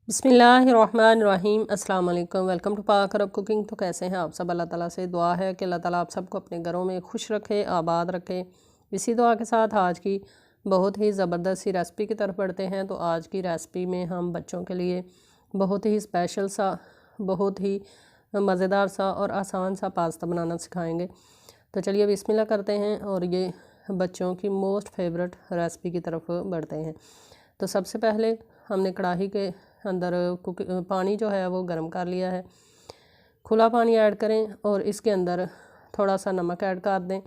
बिस्मिल्लाहिर्रहमानिर्रहीम अस्सलाम वालेकुम। वेलकम टू पाक अरब कुकिंग। तो कैसे हैं आप सब? अल्लाह ताला से दुआ है कि अल्लाह ताला आप सबको अपने घरों में खुश रखे, आबाद रखे। इसी दुआ के साथ आज की बहुत ही ज़बरदस्त सी रेसिपी की तरफ बढ़ते हैं। तो आज की रेसिपी में हम बच्चों के लिए बहुत ही स्पेशल सा, बहुत ही मज़ेदार सा और आसान सा पास्ता बनाना सिखाएंगे। तो चलिए बिस्मिल्लाह करते हैं और ये बच्चों की मोस्ट फेवरेट रेसिपी की तरफ बढ़ते हैं। तो सबसे पहले हमने कढ़ाई के अंदर पानी जो है वो गर्म कर लिया है। खुला पानी ऐड करें और इसके अंदर थोड़ा सा नमक ऐड कर दें।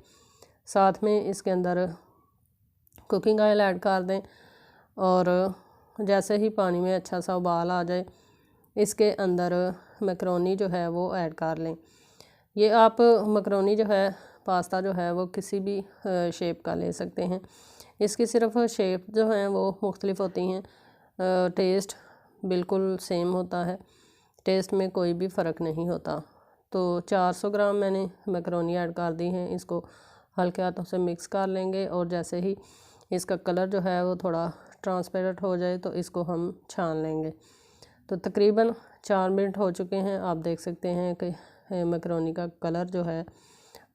साथ में इसके अंदर कुकिंग ऑयल ऐड कर दें और जैसे ही पानी में अच्छा सा उबाल आ जाए इसके अंदर मैकरोनी जो है वो ऐड कर लें। ये आप मैकरोनी जो है, पास्ता जो है वो किसी भी शेप का ले सकते हैं। इसकी सिर्फ शेप जो है वो मुख्तलिफ होती हैं, टेस्ट बिल्कुल सेम होता है, टेस्ट में कोई भी फ़र्क नहीं होता। तो 400 ग्राम मैंने मैकरोनी ऐड कर दी हैं। इसको हल्के हाथों से मिक्स कर लेंगे और जैसे ही इसका कलर जो है वो थोड़ा ट्रांसपेरेंट हो जाए तो इसको हम छान लेंगे। तो तकरीबन 4 मिनट हो चुके हैं। आप देख सकते हैं कि मैकरोनी का कलर जो है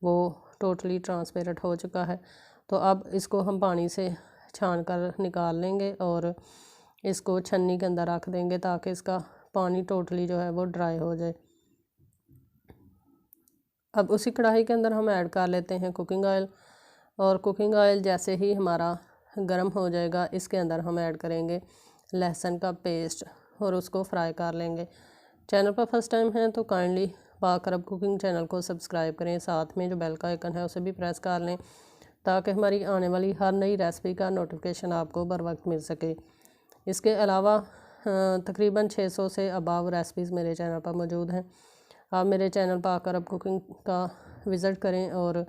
वो टोटली ट्रांसपेरेंट हो चुका है। तो अब इसको हम पानी से छान कर निकाल लेंगे और इसको छन्नी के अंदर रख देंगे ताकि इसका पानी टोटली जो है वो ड्राई हो जाए। अब उसी कढ़ाई के अंदर हम ऐड कर लेते हैं कुकिंग ऑयल और कुकिंग ऑयल जैसे ही हमारा गर्म हो जाएगा इसके अंदर हम ऐड करेंगे लहसुन का पेस्ट और उसको फ्राई कर लेंगे। चैनल पर फर्स्ट टाइम है तो काइंडली पाक अरब कुकिंग चैनल को सब्सक्राइब करें, साथ में जो बेल का आइकन है उसे भी प्रेस कर लें ताकि हमारी आने वाली हर नई रेसिपी का नोटिफिकेशन आपको बर वक्त मिल सके। इसके अलावा तकरीबन 600 से अबाव रेसिपीज़ मेरे चैनल पर मौजूद हैं। आप मेरे चैनल पाक अरब कुकिंग का विज़िट करें और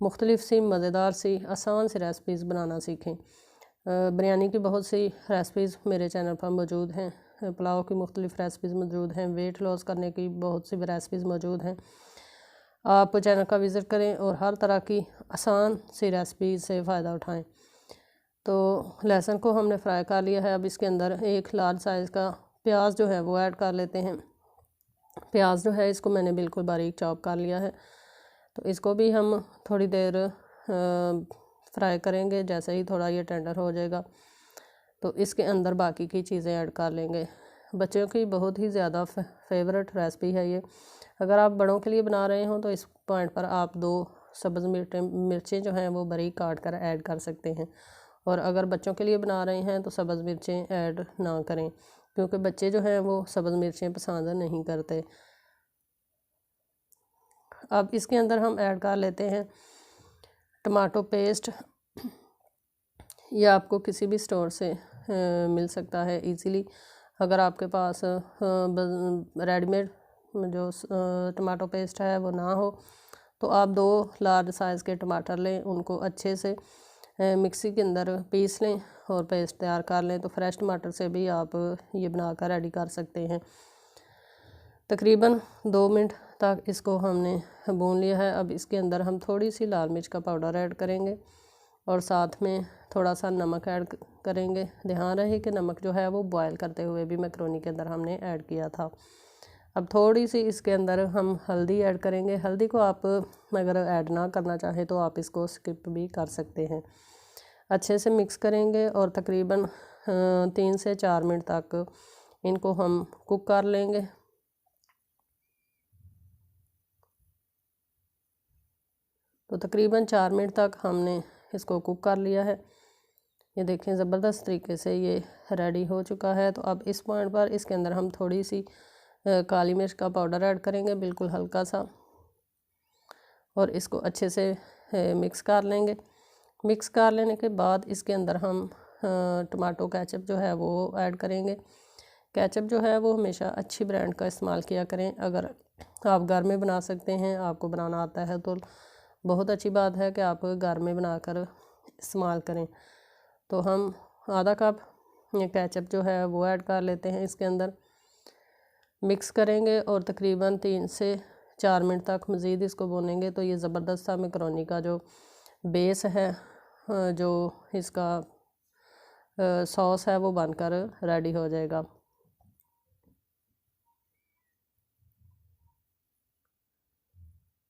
मुख्तलिफ़ सी मज़ेदार सी आसान सी रेसिपीज़ बनाना सीखें। बिरयानी की बहुत सी रेसिपीज़ मेरे चैनल पर मौजूद हैं, पुलाव की मुख्तलिफ़ रेसिपीज़ मौजूद हैं, वेट लॉस करने की बहुत सी रेसिपीज़ मौजूद हैं। आप चैनल का विज़िट करें और हर तरह की आसान सी रेसिपी से फ़ायदा उठाएं। तो लहसुन को हमने फ्राई कर लिया है। अब इसके अंदर एक लार्ज साइज़ का प्याज जो है वो ऐड कर लेते हैं। प्याज जो है इसको मैंने बिल्कुल बारीक चॉप कर लिया है। तो इसको भी हम थोड़ी देर फ्राई करेंगे। जैसे ही थोड़ा ये टेंडर हो जाएगा तो इसके अंदर बाकी की चीज़ें ऐड कर लेंगे। बच्चों की बहुत ही ज़्यादा फेवरेट रेसिपी है ये। अगर आप बड़ों के लिए बना रहे हो तो इस पॉइंट पर आप 2 सब्ज़ मिर्चें जो हैं वो बारीक काट कर ऐड कर सकते हैं। और अगर बच्चों के लिए बना रहे हैं तो सब्ज़ मिर्चें ऐड ना करें क्योंकि बच्चे जो हैं वो सब्ज़ मिर्चें पसंद नहीं करते। अब इसके अंदर हम ऐड कर लेते हैं टमाटो पेस्ट। यह आपको किसी भी स्टोर से मिल सकता है इजीली। अगर आपके पास रेडीमेड जो टमाटो पेस्ट है वो ना हो तो आप 2 लार्ज साइज़ के टमाटर लें, उनको अच्छे से मिक्सी के अंदर पीस लें और पेस्ट तैयार कर लें। तो फ्रेश टमाटर से भी आप ये बनाकर रेडी कर सकते हैं। तकरीबन 2 मिनट तक इसको हमने भून लिया है। अब इसके अंदर हम थोड़ी सी लाल मिर्च का पाउडर ऐड करेंगे और साथ में थोड़ा सा नमक ऐड करेंगे। ध्यान रहे कि नमक जो है वो बॉयल करते हुए भी मैकरोनी के अंदर हमने ऐड किया था। अब थोड़ी सी इसके अंदर हम हल्दी ऐड करेंगे। हल्दी को आप अगर ऐड ना करना चाहें तो आप इसको स्किप भी कर सकते हैं। अच्छे से मिक्स करेंगे और तकरीबन 3 से 4 मिनट तक इनको हम कुक कर लेंगे। तो तकरीबन 4 मिनट तक हमने इसको कुक कर लिया है। ये देखें ज़बरदस्त तरीके से ये रेडी हो चुका है। तो अब इस पॉइंट पर इसके अंदर हम थोड़ी सी काली मिर्च का पाउडर ऐड करेंगे, बिल्कुल हल्का सा, और इसको अच्छे से मिक्स कर लेंगे। मिक्स कर लेने के बाद इसके अंदर हम टमाटो केचप जो है वो ऐड करेंगे। केचप जो है वो हमेशा अच्छी ब्रांड का इस्तेमाल किया करें। अगर आप घर में बना सकते हैं, आपको बनाना आता है, तो बहुत अच्छी बात है कि आप घर में बनाकर इस्तेमाल करें। तो हम आधा कप केचप जो है वो ऐड कर लेते हैं इसके अंदर, मिक्स करेंगे और तकरीबन 3 से 4 मिनट तक मज़ीद इसको भूनेंगे। तो ये ज़बरदस्त सा मैकरोनी का जो बेस है, जो इसका सॉस है वो बनकर रेडी हो जाएगा।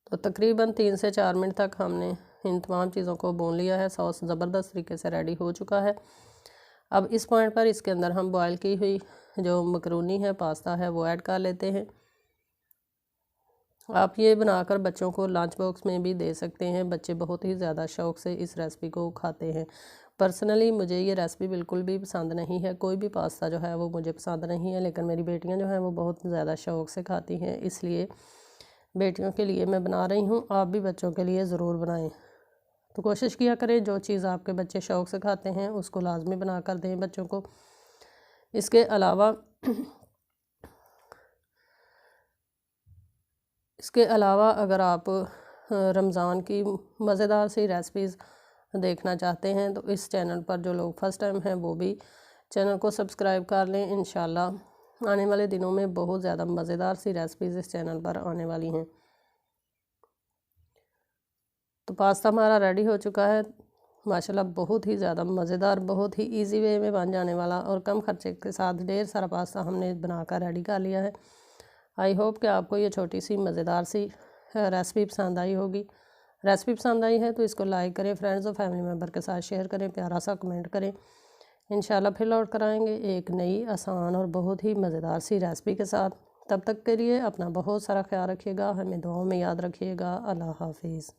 तो तकरीबन 3 से 4 मिनट तक हमने इन तमाम चीज़ों को भून लिया है। सॉस ज़बरदस्त तरीके से रेडी हो चुका है। अब इस पॉइंट पर इसके अंदर हम बॉयल की हुई जो मकरूनी है, पास्ता है, वो ऐड कर लेते हैं। आप ये बनाकर बच्चों को लंच बॉक्स में भी दे सकते हैं। बच्चे बहुत ही ज़्यादा शौक़ से इस रेसिपी को खाते हैं। पर्सनली मुझे ये रेसिपी बिल्कुल भी पसंद नहीं है, कोई भी पास्ता जो है वो मुझे पसंद नहीं है, लेकिन मेरी बेटियां जो हैं वो बहुत ज़्यादा शौक़ से खाती हैं, इसलिए बेटियों के लिए मैं बना रही हूँ। आप भी बच्चों के लिए ज़रूर बनाएं। तो कोशिश किया करें जो चीज़ आपके बच्चे शौक़ से खाते हैं उसको लाजमी बना कर दें बच्चों को। इसके अलावा अगर आप रमज़ान की मज़ेदार सी रेसिपीज़ देखना चाहते हैं तो इस चैनल पर जो लोग फर्स्ट टाइम हैं वो भी चैनल को सब्सक्राइब कर लें। इंशाल्लाह आने वाले दिनों में बहुत ज़्यादा मज़ेदार सी रेसिपीज़ इस चैनल पर आने वाली हैं। तो पास्ता हमारा रेडी हो चुका है माशाल्लाह, बहुत ही ज़्यादा मज़ेदार, बहुत ही इजी वे में बन जाने वाला और कम खर्चे के साथ ढेर सारा पास्ता हमने बनाकर रेडी कर लिया है। आई होप कि आपको ये छोटी सी मज़ेदार सी रेसिपी पसंद आई होगी। रेसिपी पसंद आई है तो इसको लाइक करें, फ्रेंड्स और फैमिली मेम्बर के साथ शेयर करें, प्यारा सा कमेंट करें। इंशाल्लाह फिर लौट कर आएँगे एक नई आसान और बहुत ही मज़ेदार सी रेसिपी के साथ। तब तक के लिए अपना बहुत सारा ख्याल रखिएगा, हमें दुआओं में याद रखिएगा। अल्लाह हाफिज़।